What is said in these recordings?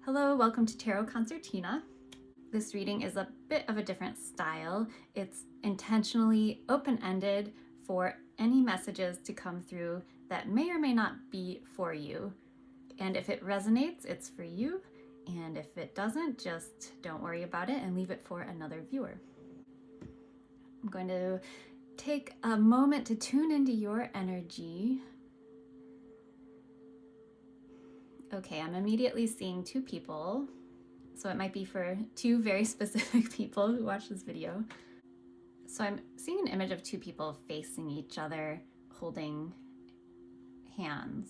Hello, welcome to Tarot Concertina. This reading is a bit of a different style. It's intentionally open-ended for any messages to come through that may or may not be for you. And if it resonates, it's for you. And if it doesn't, just don't worry about it and leave it for another viewer. I'm going to take a moment to tune into your energy. Okay, I'm immediately seeing two people, so it might be for two very specific people who watch this video. So I'm seeing an image of two people facing each other, holding hands.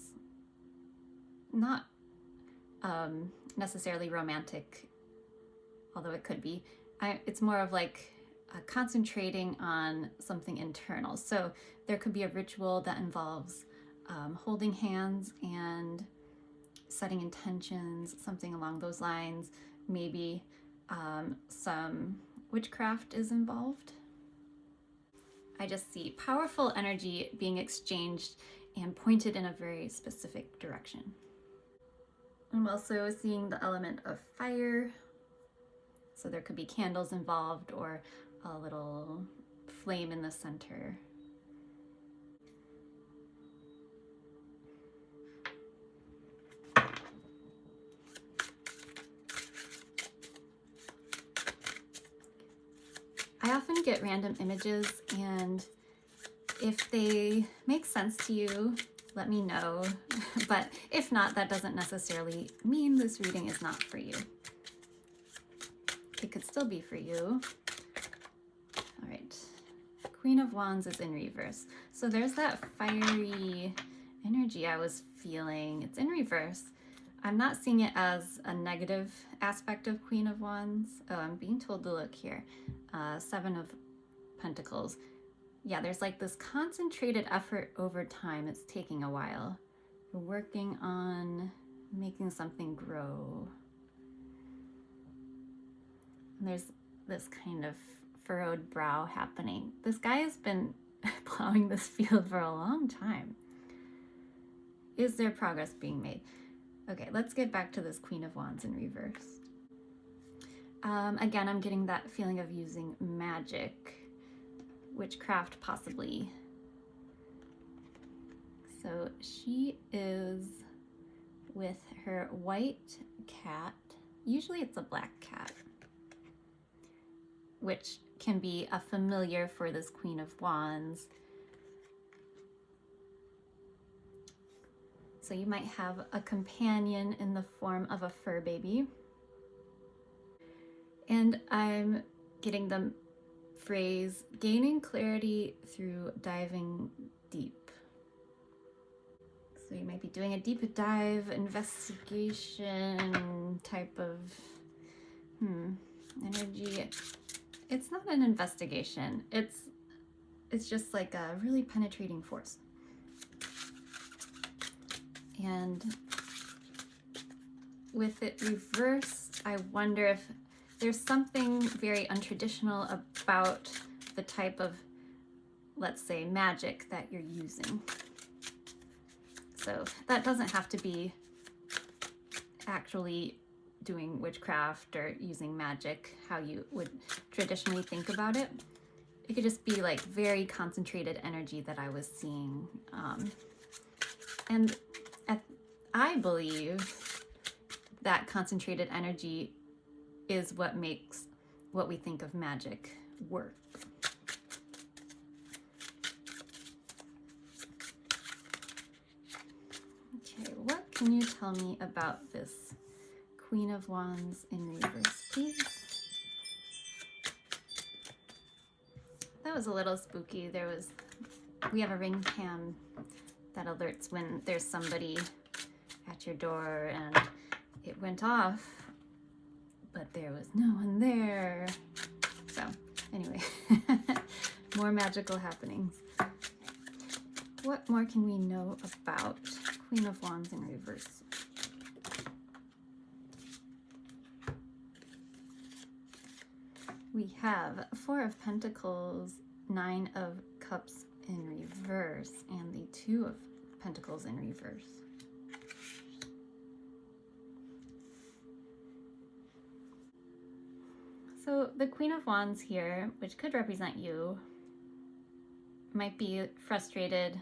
Not necessarily romantic, although it could be. It's more of like concentrating on something internal. So there could be a ritual that involves holding hands and setting intentions, something along those lines. Maybe some witchcraft is involved. I just see powerful energy being exchanged and pointed in a very specific direction. I'm also seeing the element of fire. So there could be candles involved or a little flame in the center. I often get random images, and if they make sense to you, let me know. But if not, that doesn't necessarily mean this reading is not for you. It could still be for you. All right. Queen of Wands is in reverse. So there's that fiery energy I was feeling. It's in reverse. I'm not seeing it as a negative aspect of Queen of Wands. Oh, I'm being told to look here. Seven of Pentacles. Yeah, there's like this concentrated effort over time. It's taking a while. You're working on making something grow. And there's this kind of furrowed brow happening. This guy has been plowing this field for a long time. Is there progress being made? Okay, let's get back to this Queen of Wands in reverse. Again, I'm getting that feeling of using magic, witchcraft possibly. So she is with her white cat. Usually it's a black cat, which can be a familiar for this Queen of Wands. So you might have a companion in the form of a fur baby. And I'm getting the phrase, gaining clarity through diving deep. So you might be doing a deep dive investigation type of energy. It's not an investigation. It's just like a really penetrating force. And with it reversed, I wonder if there's something very untraditional about the type of, let's say, magic that you're using. So that doesn't have to be actually doing witchcraft or using magic how you would traditionally think about it. It could just be like very concentrated energy that I was seeing. And I believe that concentrated energy is what makes what we think of magic work. Okay, what can you tell me about this Queen of Wands in reverse, please? That was a little spooky. We have a ring cam that alerts when there's somebody at your door, and it went off, but there was no one there. So anyway, more magical happenings. What more can we know about Queen of Wands in reverse? We have Four of Pentacles, Nine of Cups in reverse, and the Two of Pentacles in reverse. So the Queen of Wands here, which could represent you, might be frustrated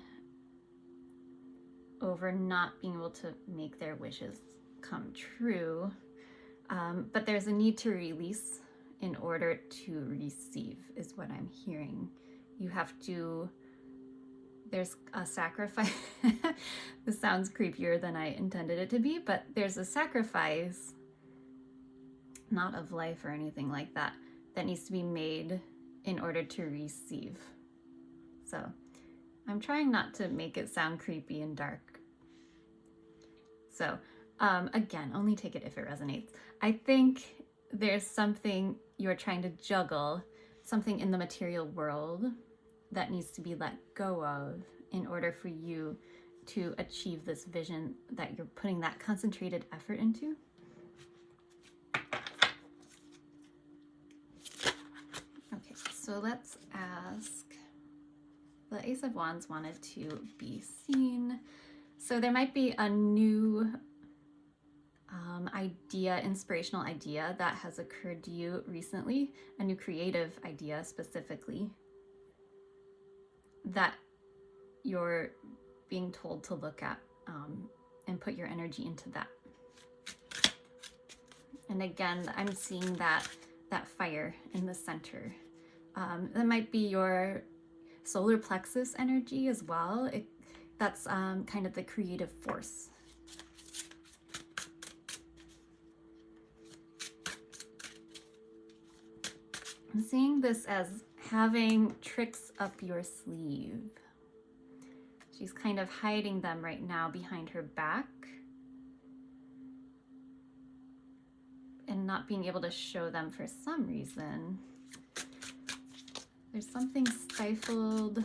over not being able to make their wishes come true. But there's a need to release in order to receive, is what I'm hearing. You have to, there's a sacrifice. This sounds creepier than I intended it to be, but there's a sacrifice, not of life or anything like that, that needs to be made in order to receive. So I'm trying not to make it sound creepy and dark. So again, only take it if it resonates. I think there's something you're trying to juggle, something in the material world that needs to be let go of in order for you to achieve this vision that you're putting that concentrated effort into. Okay, so let's ask, the Ace of Wands wanted to be seen. So there might be a new idea, inspirational idea that has occurred to you recently, a new creative idea specifically, that you're being told to look at and put your energy into that. And again, I'm seeing that fire in the center. That might be your solar plexus energy as well. That's kind of the creative force. I'm seeing this as having tricks up your sleeve. She's kind of hiding them right now behind her back and not being able to show them for some reason. There's something stifled,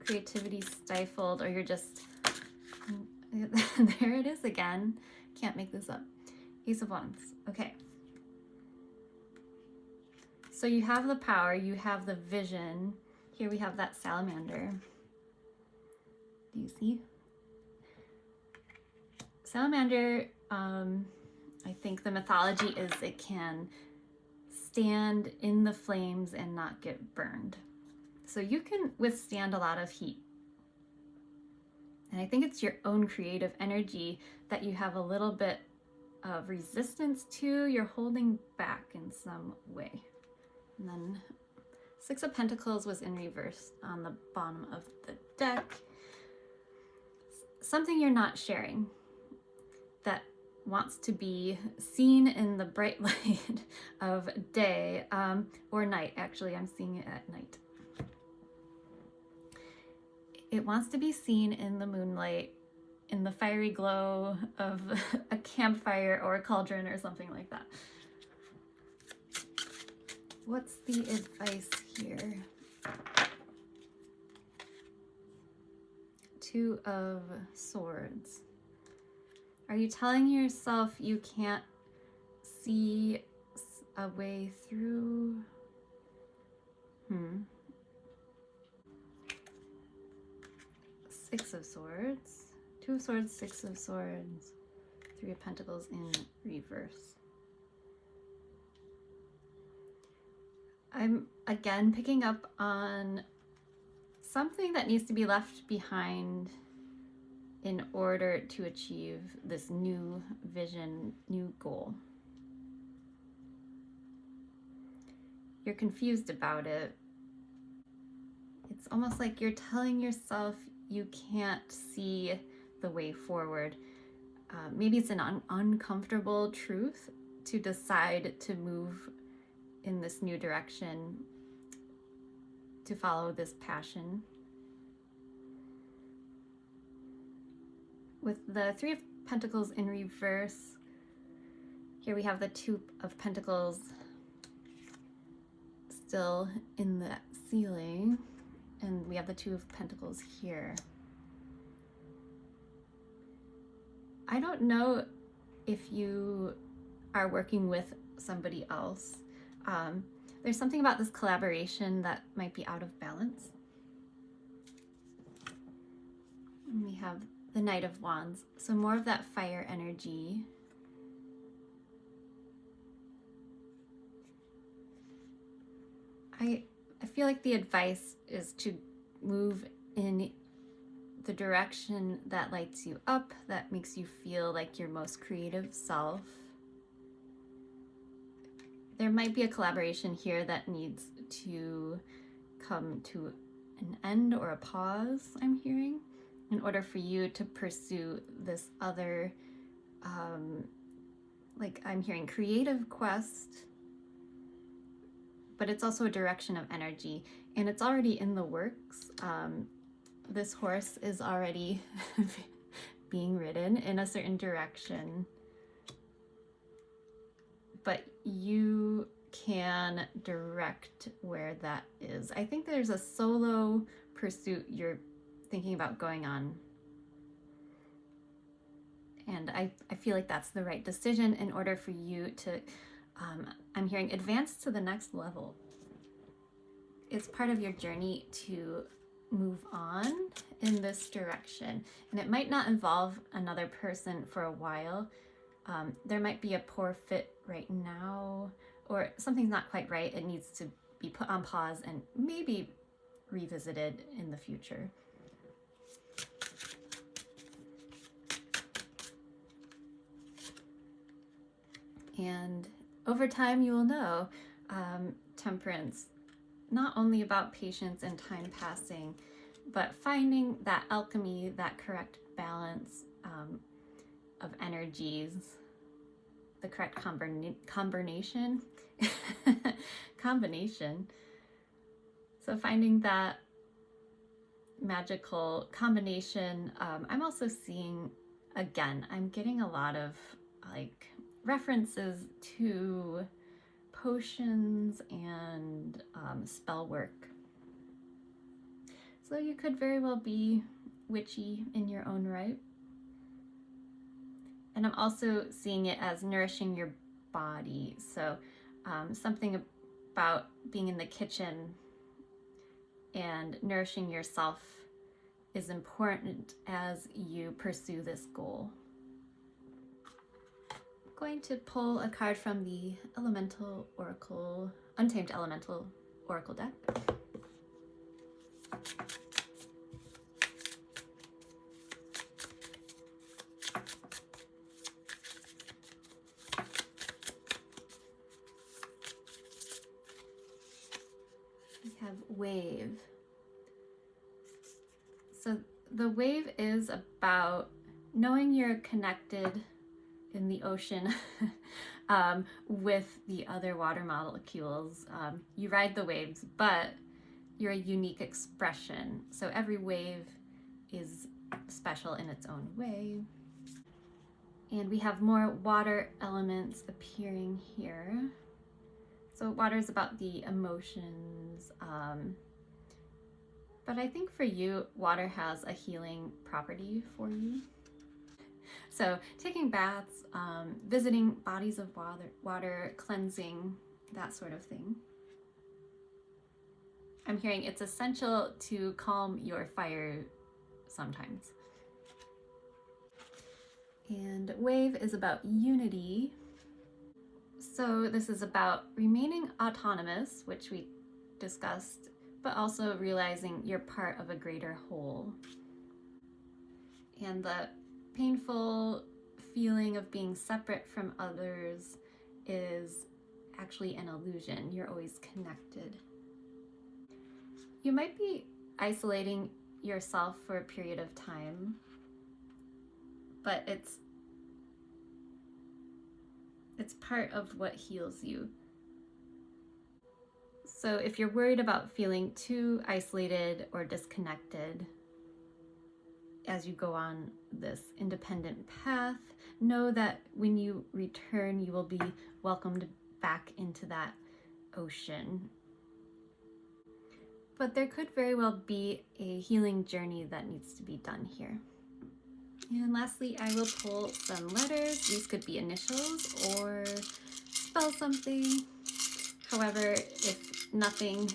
creativity stifled, or you're just, there it is again. Can't make this up. Ace of Wands, okay. So you have the power, you have the vision. Here we have that salamander. Do you see? Salamander, I think the mythology is it can stand in the flames and not get burned. So you can withstand a lot of heat. And I think it's your own creative energy that you have a little bit of resistance to, you're holding back in some way. And then Six of Pentacles was in reverse on the bottom of the deck. Something you're not sharing that wants to be seen in the bright light of day, or night. Actually, I'm seeing it at night. It wants to be seen in the moonlight, in the fiery glow of a campfire or a cauldron or something like that. What's the advice here? Two of Swords. Are you telling yourself you can't see a way through? Six of Swords. Two of Swords, Six of Swords, Three of Pentacles in reverse. I'm again picking up on something that needs to be left behind in order to achieve this new vision, new goal. You're confused about it. It's almost like you're telling yourself you can't see the way forward. Maybe it's an uncomfortable truth to decide to move in this new direction, to follow this passion. With the Three of Pentacles in reverse, here we have the Two of Pentacles still in the ceiling, and we have the Two of Pentacles here. I don't know if you are working with somebody else. There's something about this collaboration that might be out of balance. And we have the Knight of Wands, so more of that fire energy. I feel like the advice is to move in the direction that lights you up, that makes you feel like your most creative self. There might be a collaboration here that needs to come to an end or a pause, I'm hearing, in order for you to pursue this other, like I'm hearing creative quest, but it's also a direction of energy, and it's already in the works. This horse is already being ridden in a certain direction, but you can direct where that is. I think there's a solo pursuit you're thinking about going on. And I feel like that's the right decision in order for you to, I'm hearing, advance to the next level. It's part of your journey to move on in this direction. And it might not involve another person for a while. There might be a poor fit right now, or something's not quite right. It needs to be put on pause and maybe revisited in the future. And over time, you will know, temperance, not only about patience and time passing, but finding that alchemy, that correct balance of energies, the correct combination. So finding that magical combination. I'm also seeing, again, I'm getting a lot of like references to potions and spell work. So you could very well be witchy in your own right. And I'm also seeing it as nourishing your body. So something about being in the kitchen and nourishing yourself is important as you pursue this goal. I'm going to pull a card from the Elemental Oracle, Untamed Elemental Oracle deck. We have wave. So the wave is about knowing you're connected in the ocean with the other water molecules. You ride the waves, but you're a unique expression. So every wave is special in its own way. And we have more water elements appearing here. So water is about the emotions, but I think for you, water has a healing property for you. So taking baths, visiting bodies of water, cleansing, that sort of thing. I'm hearing it's essential to calm your fire sometimes. And wave is about unity. So this is about remaining autonomous, which we discussed, but also realizing you're part of a greater whole. And the painful feeling of being separate from others is actually an illusion. You're always connected. You might be isolating yourself for a period of time, but it's part of what heals you. So if you're worried about feeling too isolated or disconnected as you go on this independent path, know that when you return, you will be welcomed back into that ocean. But there could very well be a healing journey that needs to be done here. And lastly, I will pull some letters. These could be initials or spell something. However, if nothing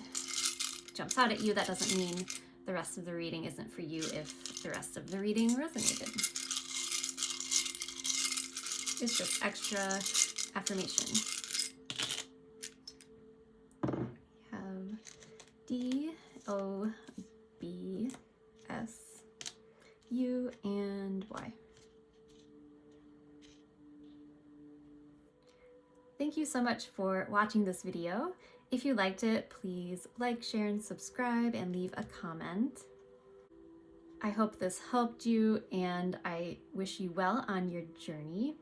jumps out at you, that doesn't mean the rest of the reading isn't for you if the rest of the reading resonated. It's just extra affirmation. We have you and why. Thank you so much for watching this video. If you liked it, please like, share, and subscribe, and leave a comment. I hope this helped you, and I wish you well on your journey.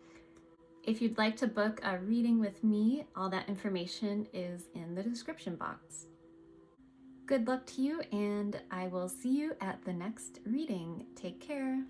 If you'd like to book a reading with me, all that information is in the description box. Good luck to you, and I will see you at the next reading. Take care.